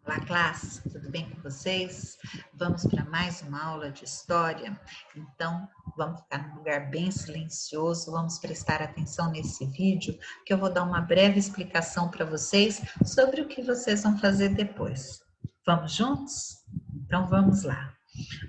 Olá, classe, tudo bem com vocês? Vamos para mais uma aula de história. Então, vamos ficar num lugar bem silencioso, vamos prestar atenção nesse vídeo, que eu vou dar uma breve explicação para vocês sobre o que vocês vão fazer depois. Vamos juntos? Então, vamos lá.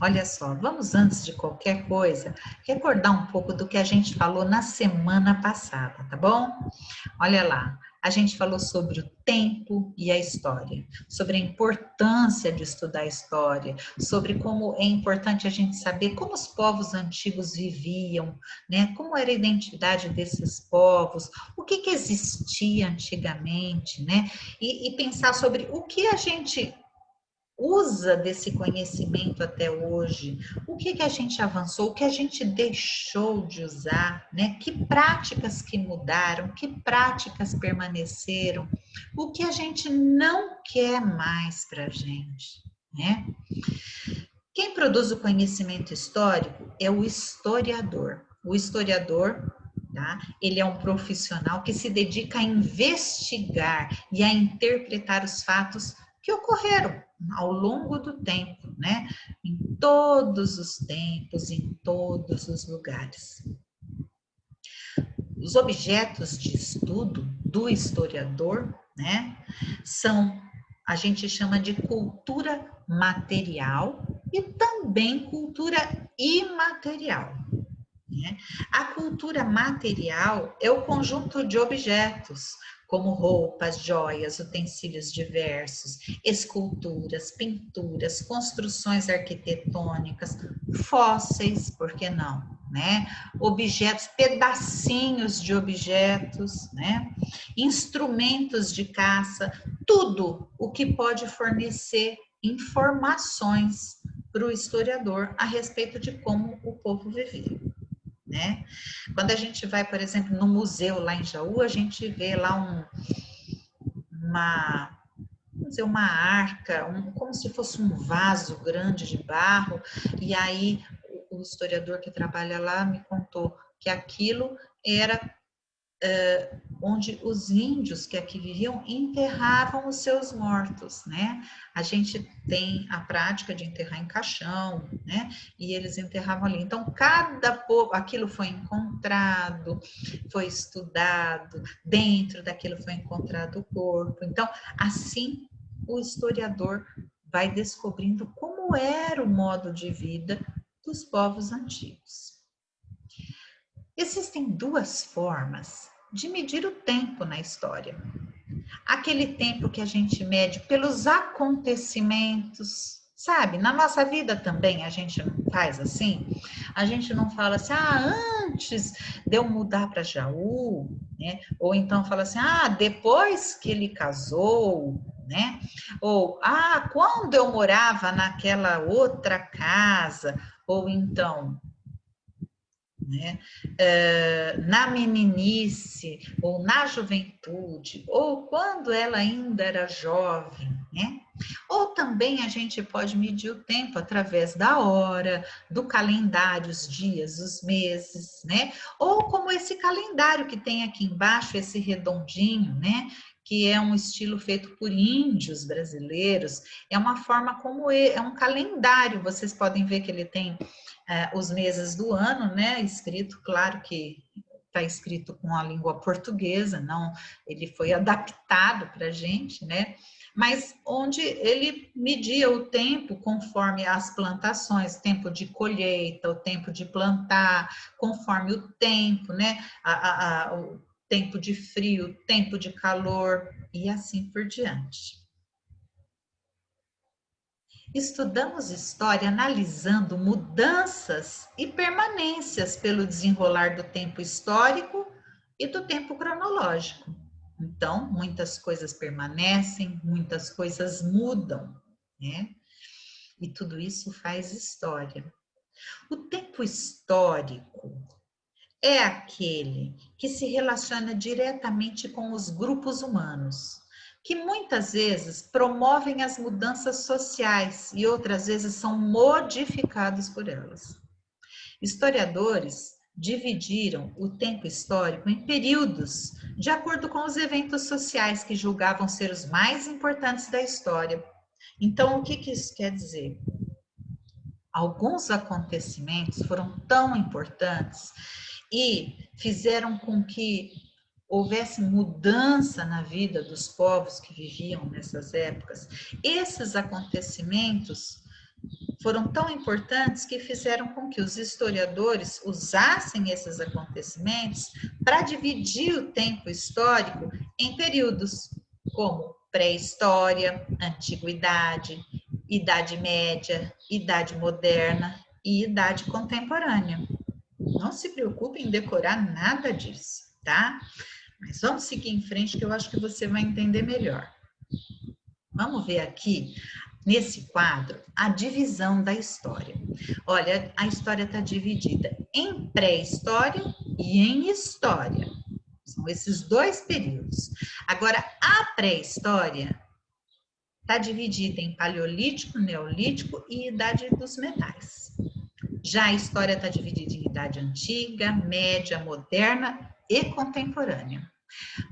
Olha só, vamos antes de qualquer coisa, recordar um pouco do que a gente falou na semana passada, tá bom? Olha lá, a gente falou sobre o tempo e a história, sobre a importância de estudar a história, sobre como é importante a gente saber como os povos antigos viviam, né? Como era a identidade desses povos, o que existia antigamente, né? E pensar sobre o que a gente usa desse conhecimento até hoje, o que a gente avançou, o que a gente deixou de usar, né? Que práticas que mudaram, que práticas permaneceram, o que a gente não quer mais para a gente, né? Quem produz o conhecimento histórico é o historiador. O historiador, tá? Ele é um profissional que se dedica a investigar e a interpretar os fatos que ocorreram ao longo do tempo, né? Em todos os tempos, em todos os lugares. Os objetos de estudo do historiador, né, a gente chama de cultura material e também cultura imaterial. Né? A cultura material é o conjunto de objetos, como roupas, joias, utensílios diversos, esculturas, pinturas, construções arquitetônicas, fósseis, por que não? Né? Objetos, pedacinhos de objetos, né? Instrumentos de caça, tudo o que pode fornecer informações para o historiador a respeito de como o povo vivia. Né? Quando a gente vai, por exemplo, no museu lá em Jaú, a gente vê lá uma arca, como se fosse um vaso grande de barro, e aí o historiador que trabalha lá me contou que aquilo era onde os índios que aqui viviam enterravam os seus mortos, né? A gente tem a prática de enterrar em caixão, né? E eles enterravam ali. Então, cada povo, aquilo foi encontrado, foi estudado, dentro daquilo foi encontrado o corpo. Então, assim, o historiador vai descobrindo como era o modo de vida dos povos antigos. Existem duas formas de medir o tempo na história. Aquele tempo que a gente mede pelos acontecimentos, sabe? Na nossa vida também a gente faz assim. A gente não fala assim, antes de eu mudar para Jaú, né? Ou então fala assim, depois que ele casou, né? Ou, quando eu morava naquela outra casa, ou então, né? Na meninice, ou na juventude, ou quando ela ainda era jovem, né? Ou também a gente pode medir o tempo através da hora, do calendário, os dias, os meses, né? Ou como esse calendário que tem aqui embaixo, esse redondinho, né? Que é um estilo feito por índios brasileiros, é uma forma como é um calendário, vocês podem ver que ele tem os meses do ano, né? Escrito, claro que está escrito com a língua portuguesa, não, ele foi adaptado para a gente, né? Mas onde ele media o tempo conforme as plantações, tempo de colheita, o tempo de plantar, conforme o tempo, né? O tempo de frio, tempo de calor e assim por diante. Estudamos história analisando mudanças e permanências pelo desenrolar do tempo histórico e do tempo cronológico. Então, muitas coisas permanecem, muitas coisas mudam, né? E tudo isso faz história. O tempo histórico é aquele que se relaciona diretamente com os grupos humanos, que muitas vezes promovem as mudanças sociais e outras vezes são modificados por elas. Historiadores dividiram o tempo histórico em períodos, de acordo com os eventos sociais que julgavam ser os mais importantes da história. Então, o que que isso quer dizer? Alguns acontecimentos foram tão importantes e fizeram com que houvesse mudança na vida dos povos que viviam nessas épocas. Esses acontecimentos foram tão importantes que fizeram com que os historiadores usassem esses acontecimentos para dividir o tempo histórico em períodos como pré-história, antiguidade, Idade Média, Idade Moderna e Idade Contemporânea. Não se preocupe em decorar nada disso, tá? Mas vamos seguir em frente que eu acho que você vai entender melhor. Vamos ver aqui, nesse quadro, a divisão da história. Olha, a história está dividida em pré-história e em história. São esses dois períodos. Agora, a pré-história está dividida em paleolítico, neolítico e idade dos metais. Já a história está dividida em idade antiga, média, moderna e contemporânea.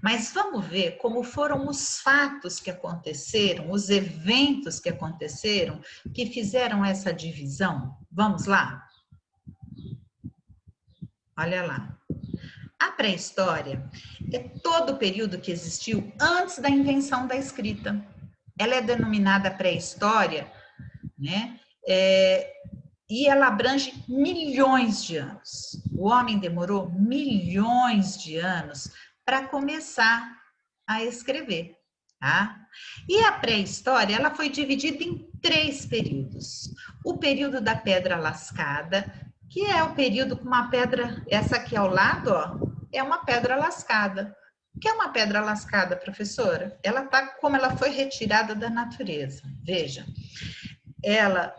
Mas vamos ver como foram os fatos que aconteceram, os eventos que aconteceram, que fizeram essa divisão. Vamos lá? Olha lá. A pré-história é todo o período que existiu antes da invenção da escrita. Ela é denominada pré-história, né? E ela abrange milhões de anos. O homem demorou milhões de anos para começar a escrever, tá? E a pré-história, ela foi dividida em 3 períodos. O período da pedra lascada, que é o período com uma pedra, essa aqui ao lado, ó, é uma pedra lascada. O que é uma pedra lascada, professora? Ela tá como ela foi retirada da natureza. Veja, ela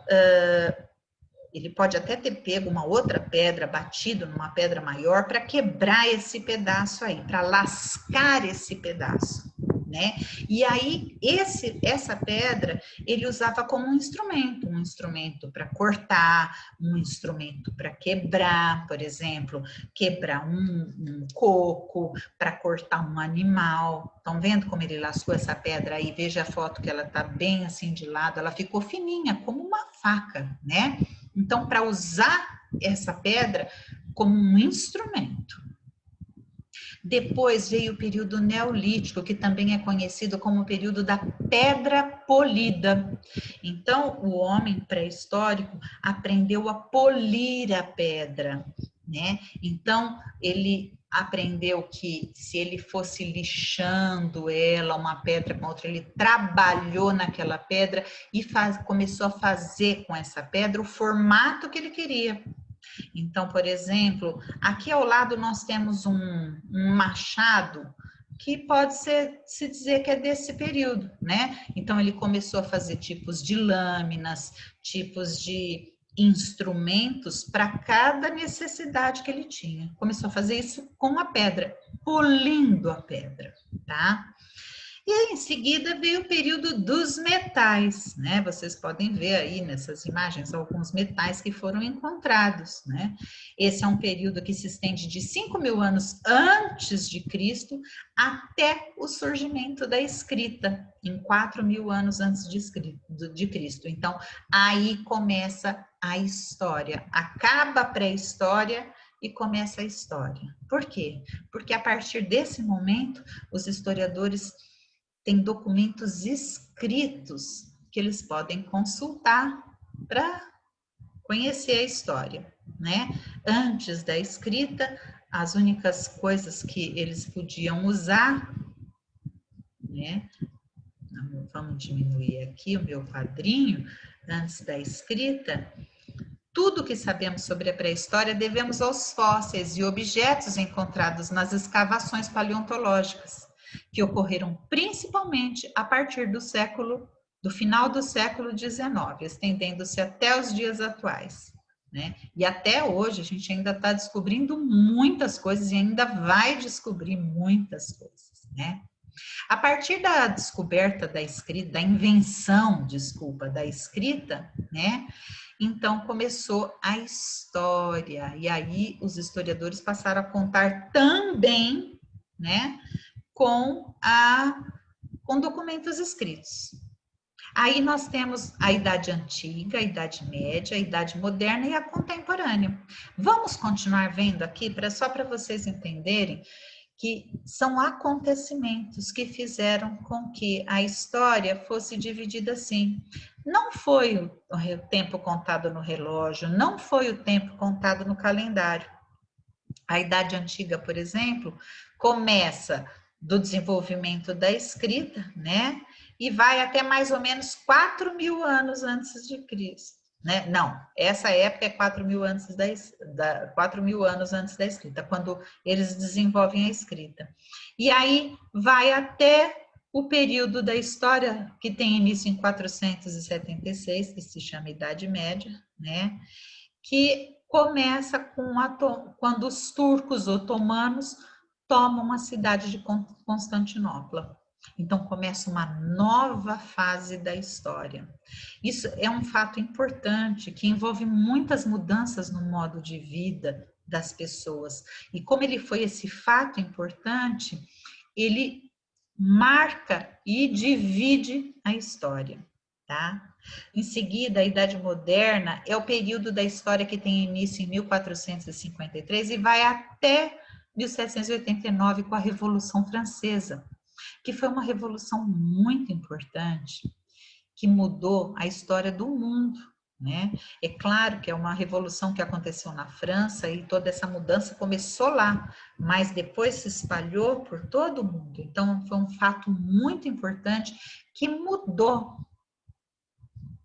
ele pode até ter pego uma outra pedra, batido numa pedra maior para quebrar esse pedaço aí, para lascar esse pedaço, né? E aí essa pedra ele usava como um instrumento para cortar, um instrumento para quebrar, por exemplo, quebrar um coco, para cortar um animal. Estão vendo como ele lascou essa pedra aí? Veja a foto que ela está bem assim de lado, ela ficou fininha, como uma faca, né? Então, para usar essa pedra como um instrumento. Depois veio o período neolítico, que também é conhecido como o período da pedra polida. Então, o homem pré-histórico aprendeu a polir a pedra, né? Então, ele aprendeu que se ele fosse lixando ela, uma pedra com outra, ele trabalhou naquela pedra e começou a fazer com essa pedra o formato que ele queria. Então, por exemplo, aqui ao lado nós temos um machado que pode se dizer que é desse período, né? Então, ele começou a fazer tipos de lâminas, tipos de instrumentos para cada necessidade que ele tinha. Começou a fazer isso com a pedra, polindo a pedra, tá? E aí, em seguida veio o período dos metais, né? Vocês podem ver aí nessas imagens alguns metais que foram encontrados, né? Esse é um período que se estende de 5.000 anos antes de Cristo até o surgimento da escrita, em 4.000 anos antes de Cristo. Então, aí começa a história. Acaba a pré-história e começa a história. Por quê? Porque a partir desse momento, os historiadores tem documentos escritos que eles podem consultar para conhecer a história, né? Antes da escrita, as únicas coisas que eles podiam usar, né? Vamos diminuir aqui o meu quadrinho, antes da escrita. Tudo que sabemos sobre a pré-história devemos aos fósseis e objetos encontrados nas escavações paleontológicas, que ocorreram principalmente a partir do final do século XIX, estendendo-se até os dias atuais, né? E até hoje a gente ainda está descobrindo muitas coisas e ainda vai descobrir muitas coisas, né? A partir da descoberta da escrita, da invenção, desculpa, da escrita, né? Então começou a história, e aí os historiadores passaram a contar também, né, com documentos escritos. Aí nós temos a Idade Antiga, a Idade Média, a Idade Moderna e a Contemporânea. Vamos continuar vendo aqui, só para vocês entenderem que são acontecimentos que fizeram com que a história fosse dividida assim. Não foi o tempo contado no relógio, não foi o tempo contado no calendário. A Idade Antiga, por exemplo, começa do desenvolvimento da escrita, né? E vai até mais ou menos 4.000 anos antes de Cristo. Né? Não, essa época é 4.000 anos antes da escrita, quando eles desenvolvem a escrita. E aí vai até o período da história que tem início em 476, que se chama Idade Média, né? Que começa quando os turcos otomanos tomam a cidade de Constantinopla. Então começa uma nova fase da história. Isso é um fato importante que envolve muitas mudanças no modo de vida das pessoas. E como ele foi esse fato importante, ele marca e divide a história, tá? Em seguida, a Idade Moderna é o período da história que tem início em 1453 e vai até 1789 com a Revolução Francesa, que foi uma revolução muito importante, que mudou a história do mundo, né? É claro que é uma revolução que aconteceu na França e toda essa mudança começou lá, mas depois se espalhou por todo o mundo. Então, foi um fato muito importante que mudou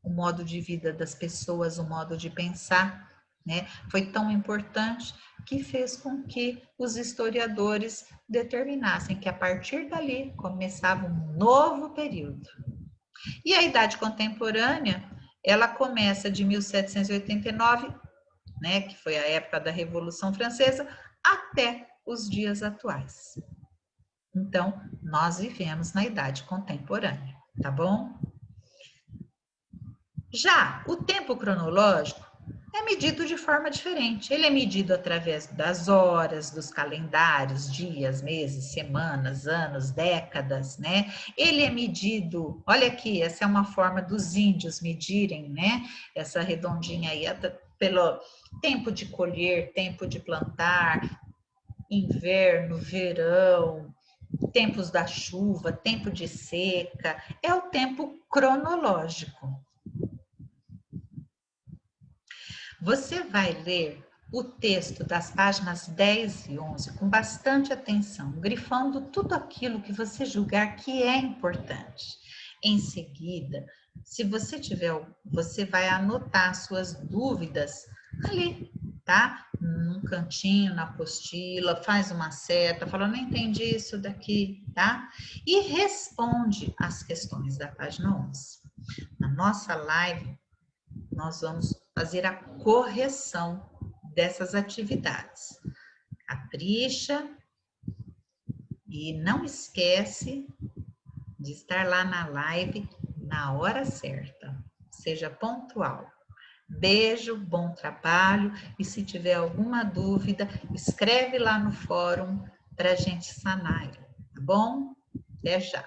o modo de vida das pessoas, o modo de pensar, né? Foi tão importante que fez com que os historiadores determinassem que a partir dali começava um novo período. E a Idade Contemporânea, ela começa de 1789, né, que foi a época da Revolução Francesa, até os dias atuais. Então, nós vivemos na Idade Contemporânea, tá bom? Já o tempo cronológico é medido de forma diferente. Ele é medido através das horas, dos calendários, dias, meses, semanas, anos, décadas, né? Ele é medido, olha aqui, essa é uma forma dos índios medirem, né? Essa redondinha aí, pelo tempo de colher, tempo de plantar, inverno, verão, tempos da chuva, tempo de seca, é o tempo cronológico. Você vai ler o texto das páginas 10 e 11 com bastante atenção, grifando tudo aquilo que você julgar que é importante. Em seguida, se você tiver, você vai anotar suas dúvidas ali, tá? Num cantinho, na apostila, faz uma seta, fala, não entendi isso daqui, tá? E responde as questões da página 11. Na nossa live, nós vamos fazer a correção dessas atividades. Capricha e não esquece de estar lá na live na hora certa. Seja pontual. Beijo, bom trabalho e se tiver alguma dúvida, escreve lá no fórum para a gente sanar, tá bom? Até já!